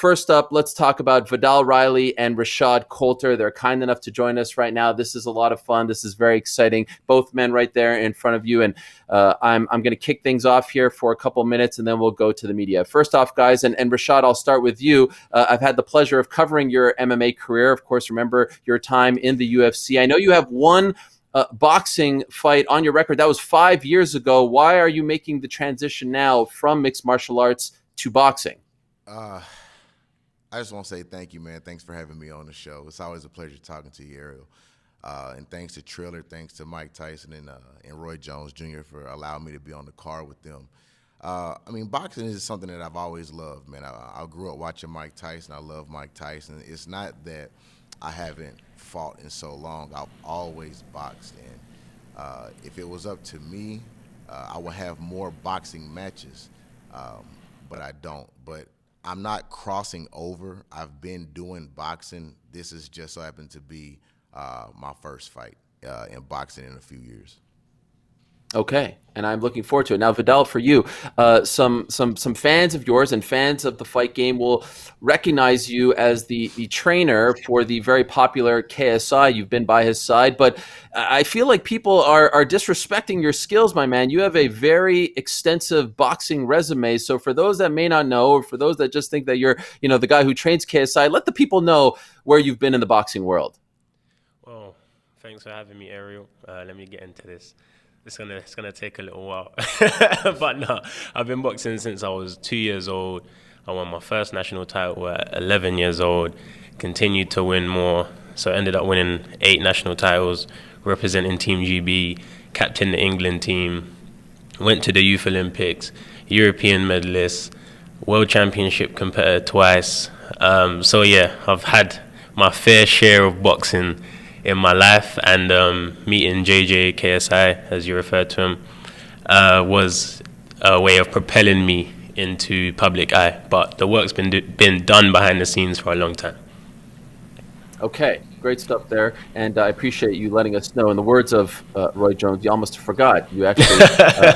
First up, let's talk about Viddal Riley and Rashad Coulter. They're kind enough to join us right now. This is a lot of fun. This is very exciting. Both men right there in front of you. And I'm going to kick things off here for a couple minutes, and then we'll go to the media. First off, guys, and Rashad, I'll start with you. I've had the pleasure of covering your MMA career. Of course, remember your time in the UFC. I know you have one boxing fight on your record. That was 5 years ago. Why are you making the transition now from mixed martial arts to boxing? I just want to say thank you, man. Thanks for having me on the show. It's always a pleasure talking to you, Ariel. And thanks to Triller, thanks to Mike Tyson and Roy Jones Jr. for allowing me to be on the card with them. I mean, boxing is something that I've always loved, man. I grew up watching Mike Tyson. I love Mike Tyson. It's not that I haven't fought in so long. I've always boxed. And if it was up to me, I would have more boxing matches, but I don't. But I'm not crossing over. I've been doing boxing. This is just so happened to be my first fight in boxing in a few years. Okay, and I'm looking forward to it. Now, Viddal, for you, some fans of yours and fans of the fight game will recognize you as the trainer for the very popular KSI. You've been by his side, but I feel like people are disrespecting your skills, my man. You have a very extensive boxing resume. So for those that may not know, or for those that just think that you're, the guy who trains KSI, let the people know where you've been in the boxing world. Well, thanks for having me, Ariel. Let me get into this. It's gonna take a little while, but no, I've been boxing since I was 2 years old. I won my first national title at 11 years old. Continued to win more, so I ended up winning 8 national titles, representing Team GB, captain the England team. Went to the Youth Olympics, European medalist, World Championship competitor twice. So yeah, I've had my fair share of boxing in my life, and meeting JJ KSI, as you referred to him, was a way of propelling me into public eye. But the work's been done behind the scenes for a long time. Okay, great stuff there, and I appreciate you letting us know. In the words of Roy Jones, you almost forgot. You actually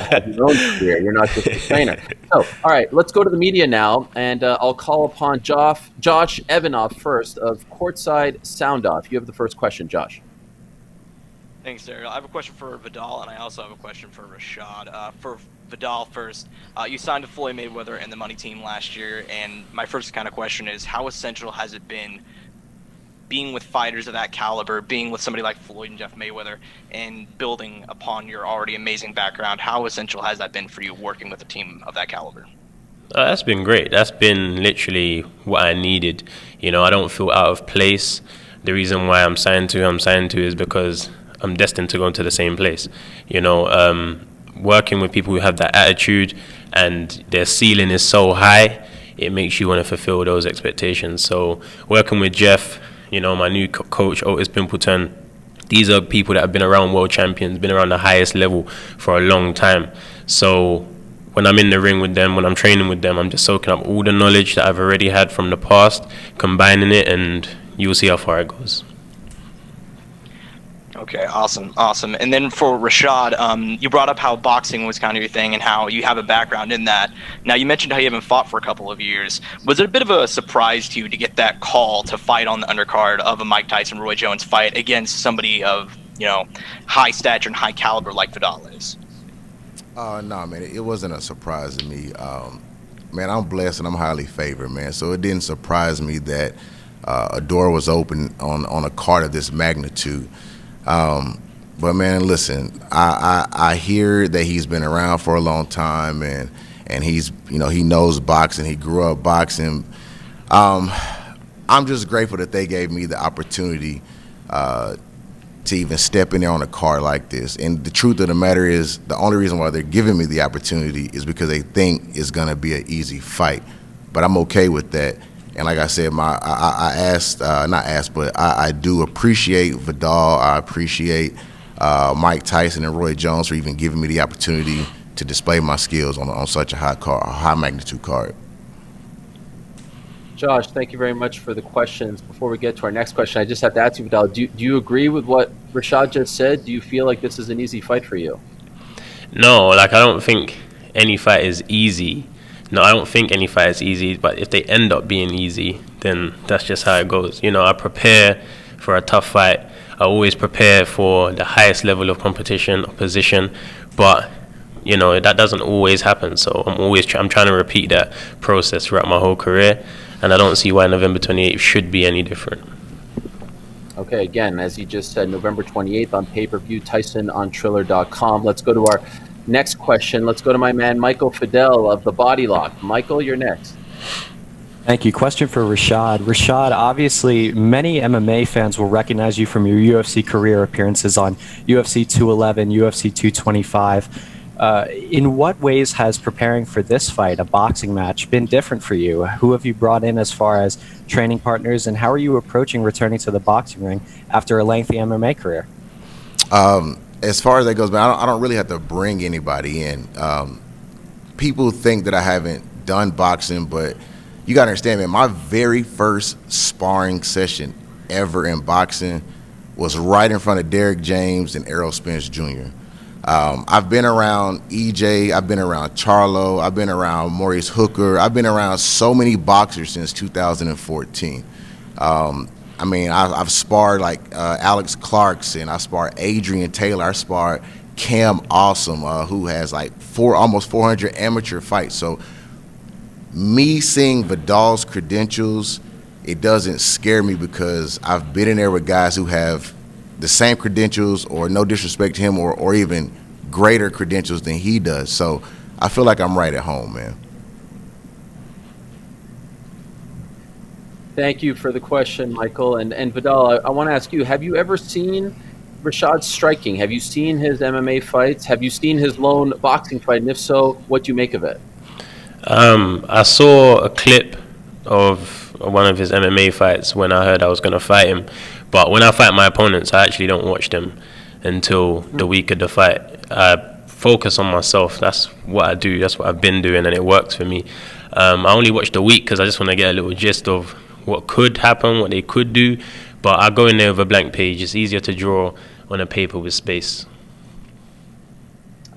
have your own career. You're not just a trainer. So, all right, let's go to the media now, and I'll call upon Josh Evanoff first of Courtside Sound Off. You have the first question, Josh. Thanks, Daryl. I have a question for Viddal, and I also have a question for Rashad. For Viddal first, you signed to Floyd Mayweather and the Money Team last year, and my first kind of question is, how essential has it been being with fighters of that caliber, being with somebody like Floyd and Jeff Mayweather, and building upon your already amazing background? How essential has that been for you working with a team of that caliber? That's been great. That's been literally what I needed. I don't feel out of place. The reason why I'm signed to is because I'm destined to go into the same place. Working with people who have that attitude and their ceiling is so high, it makes you want to fulfill those expectations. So working with Jeff, my new coach, Otis Pimpleton, these are people that have been around world champions, been around the highest level for a long time. So when I'm in the ring with them, when I'm training with them, I'm just soaking up all the knowledge that I've already had from the past, combining it, and you'll see how far it goes. Okay, awesome. And then for Rashad, you brought up how boxing was kind of your thing and how you have a background in that. Now, you mentioned how you haven't fought for a couple of years. Was it a bit of a surprise to you to get that call to fight on the undercard of a Mike Tyson-Roy Jones fight against somebody of, high stature and high caliber like Viddal is? No, man, it wasn't a surprise to me. Man, I'm blessed and I'm highly favored, man. So it didn't surprise me that a door was open on a card of this magnitude. But man, listen, I hear that he's been around for a long time and he's, he knows boxing. He grew up boxing. I'm just grateful that they gave me the opportunity to even step in there on a card like this. And the truth of the matter is, the only reason why they're giving me the opportunity is because they think it's going to be an easy fight. But I'm okay with that. And like I said, I do appreciate Viddal. I appreciate Mike Tyson and Roy Jones for even giving me the opportunity to display my skills on such a high magnitude card. Josh, thank you very much for the questions. Before we get to our next question, I just have to ask you, Viddal, do you agree with what Rashad just said? Do you feel like this is an easy fight for you? No, I don't think any fight is easy. no, I don't think any fight is easy, but if they end up being easy, then that's just how it goes. You know, I prepare for a tough fight. I always prepare for the highest level of competition or position, but you know, that doesn't always happen. So I'm trying to repeat that process throughout my whole career, and I don't see why November 28th should be any different. Okay, again, as you just said, November 28th on pay-per-view, Tyson on Triller.com. Let's go to our next question. Let's go to my man, Michael Viddal of the Body Lock. Michael, you're next. Thank you. Question for Rashad. Rashad, obviously, many MMA fans will recognize you from your UFC career appearances on UFC 211, UFC 225. In what ways has preparing for this fight, a boxing match, been different for you? Who have you brought in as far as training partners, and how are you approaching returning to the boxing ring after a lengthy MMA career? As far as that goes, man, I don't really have to bring anybody in. People think that I haven't done boxing, but you got to understand, man, my very first sparring session ever in boxing was right in front of Derrick James and Errol Spence Jr. I've been around EJ, I've been around Charlo, I've been around Maurice Hooker, I've been around so many boxers since 2014. I mean, I've sparred like Alex Clarkson, I sparred Adrian Taylor, I sparred Cam Awesome, who has like almost 400 amateur fights. So me seeing Viddal's credentials, it doesn't scare me because I've been in there with guys who have the same credentials, or no disrespect to him, or even greater credentials than he does. So I feel like I'm right at home, man. Thank you for the question, Michael. And Viddal, I want to ask you, have you ever seen Rashad striking? Have you seen his MMA fights? Have you seen his lone boxing fight? And if so, what do you make of it? I saw a clip of one of his MMA fights when I heard I was going to fight him. But when I fight my opponents, I actually don't watch them until the week of the fight. I focus on myself. That's what I do. That's what I've been doing, and it works for me. I only watch the week because I just want to get a little gist of what could happen, what they could do. But I go in there with a blank page. It's easier to draw on a paper with space.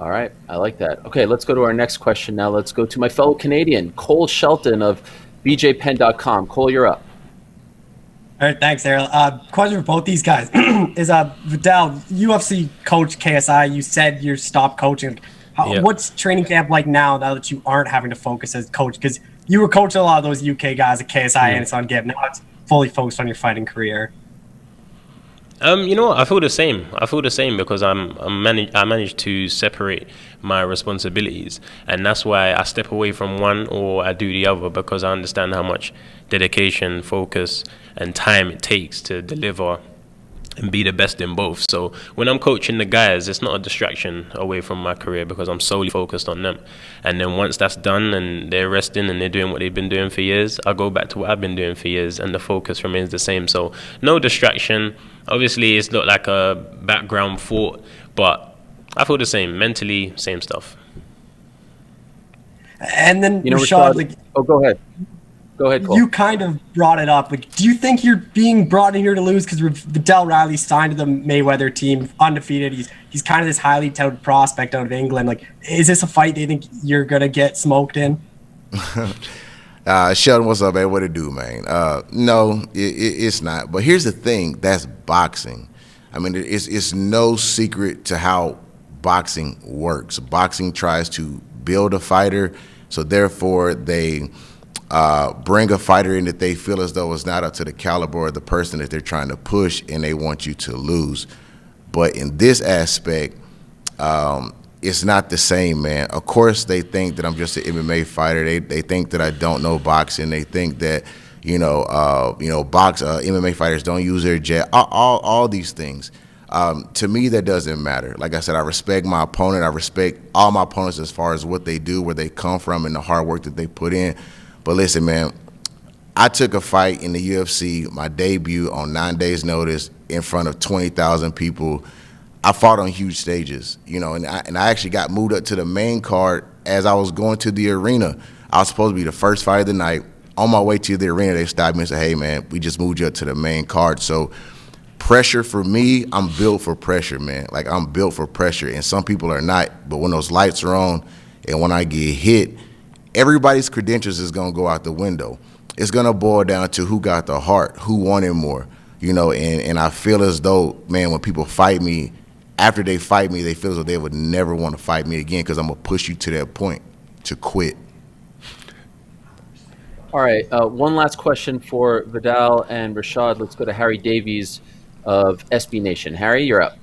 All right, I like that. Okay, let's go to our next question now. Let's go to my fellow Canadian, Cole Shelton of BJPenn.com. Cole, you're up. All right, thanks, Errol. Question for both these guys is Viddal, UFC coach KSI. You said you're stopped coaching. What's training camp like now that you aren't having to focus as coach? Because you were coaching a lot of those UK guys at KSI and it's on Gib. Now it's fully focused on your fighting career. You know what? I feel the same. I feel the same because I managed to separate my responsibilities, and that's why I step away from one or I do the other, because I understand how much dedication, focus, and time it takes to deliver and be the best in both. So when I'm coaching the guys, it's not a distraction away from my career because I'm solely focused on them. And then once that's done and they're resting and they're doing what they've been doing for years, I go back to what I've been doing for years, and the focus remains the same. So no distraction. Obviously, it's not like a background thought, but I feel the same. Mentally, same stuff. And then, Rashad, go ahead. Go ahead, Cole. You kind of brought it up. Do you think you're being brought in here to lose because Viddal Riley signed to the Mayweather team, undefeated? He's kind of this highly touted prospect out of England. Is this a fight they think you're going to get smoked in? Shelton, what's up, man? What it do, man? No, it's not. But here's the thing. That's boxing. I mean, it's no secret to how boxing works. Boxing tries to build a fighter, so therefore they bring a fighter in that they feel as though it's not up to the caliber of the person that they're trying to push, and they want you to lose. But in this aspect, it's not the same, man. Of course, they think that I'm just an MMA fighter. They think that I don't know boxing. They think that MMA fighters don't use their jet. All these things. To me, that doesn't matter. Like I said, I respect my opponent. I respect all my opponents as far as what they do, where they come from, and the hard work that they put in. But listen, man, I took a fight in the UFC, my debut, on 9 days' notice in front of 20,000 people. I fought on huge stages, and I actually got moved up to the main card as I was going to the arena. I was supposed to be the first fight of the night. On my way to the arena, they stopped me and said, hey, man, we just moved you up to the main card. So pressure for me, I'm built for pressure, man. Like, I'm built for pressure, and some people are not. But when those lights are on and when I get hit, everybody's credentials is going to go out the window. It's going to boil down to who got the heart, who wanted more, you know, and I feel as though, man, when people fight me, after they fight me, they feel as though they would never want to fight me again because I'm going to push you to that point to quit. All right, one last question for Viddal and Rashad. Let's go to Harry Davies of SB Nation. Harry, you're up.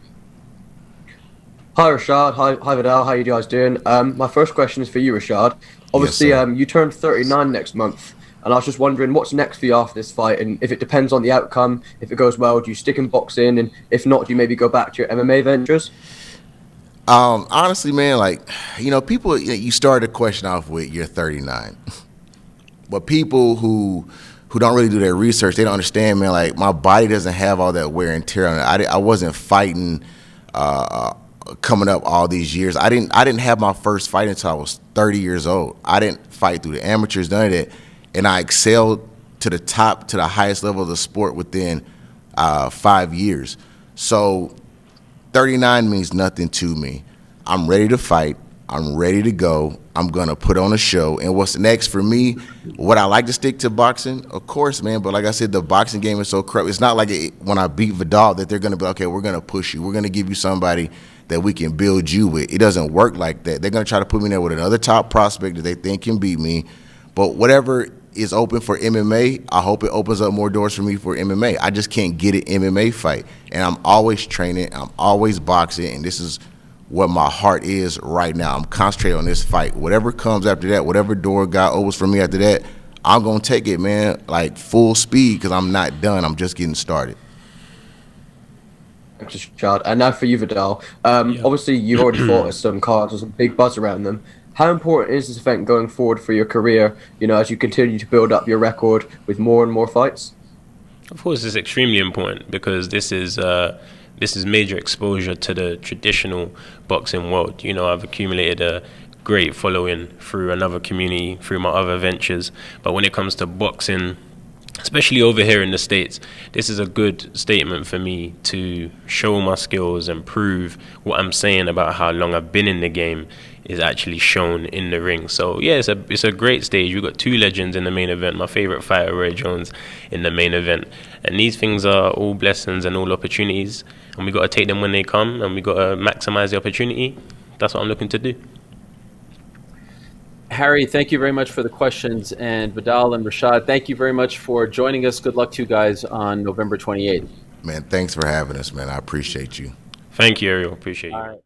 Hi Rashad, hi Viddal, how you guys doing? My first question is for you, Rashad. Obviously, Yes, you turn 39 next month, and I was just wondering what's next for you after this fight, and if it depends on the outcome, if it goes well, do you stick in boxing, and if not, do you maybe go back to your MMA ventures? Honestly, man, like, you know, people, you started the question off with you're 39. But people who don't really do their research, they don't understand, man, like, my body doesn't have all that wear and tear on it. I wasn't fighting coming up all these years. I didn't have my first fight until I was 30 years old. I didn't fight through the amateurs, none of that. And I excelled to the top, to the highest level of the sport within 5 years. So 39 means nothing to me. I'm ready to fight. I'm ready to go. I'm going to put on a show. And what's next for me, would I like to stick to boxing? Of course, man. But like I said, the boxing game is so corrupt. It's not like when I beat Viddal that they're going to be, okay, we're going to push you. We're going to give you somebody that we can build you with. It doesn't work like that. They're going to try to put me in there with another top prospect that they think can beat me. But whatever is open for MMA, I hope it opens up more doors for me for MMA. I just can't get an MMA fight. And I'm always training. I'm always boxing. And this is what my heart is right now. I'm concentrated on this fight. Whatever comes after that, whatever door God opens for me after that, I'm going to take it, man, like full speed because I'm not done. I'm just getting started. Thanks, Rashad. And now for you, Viddal. Obviously, you've already fought at some cards with some big buzz around them. How important is this event going forward for your career, you know, as you continue to build up your record with more and more fights? Of course, it's extremely important because this is major exposure to the traditional boxing world. You know, I've accumulated a great following through another community, through my other ventures. But when it comes to boxing, especially over here in the States, this is a good statement for me to show my skills and prove what I'm saying about how long I've been in the game is actually shown in the ring. So yeah, it's a great stage. We've got two legends in the main event, my favorite fighter, Roy Jones, in the main event. And these things are all blessings and all opportunities. And we got to take them when they come, and we got to maximize the opportunity. That's what I'm looking to do. Harry, thank you very much for the questions. And Viddal and Rashad, thank you very much for joining us. Good luck to you guys on November 28th. Man, thanks for having us, man. I appreciate you. Thank you, Ariel. Appreciate you.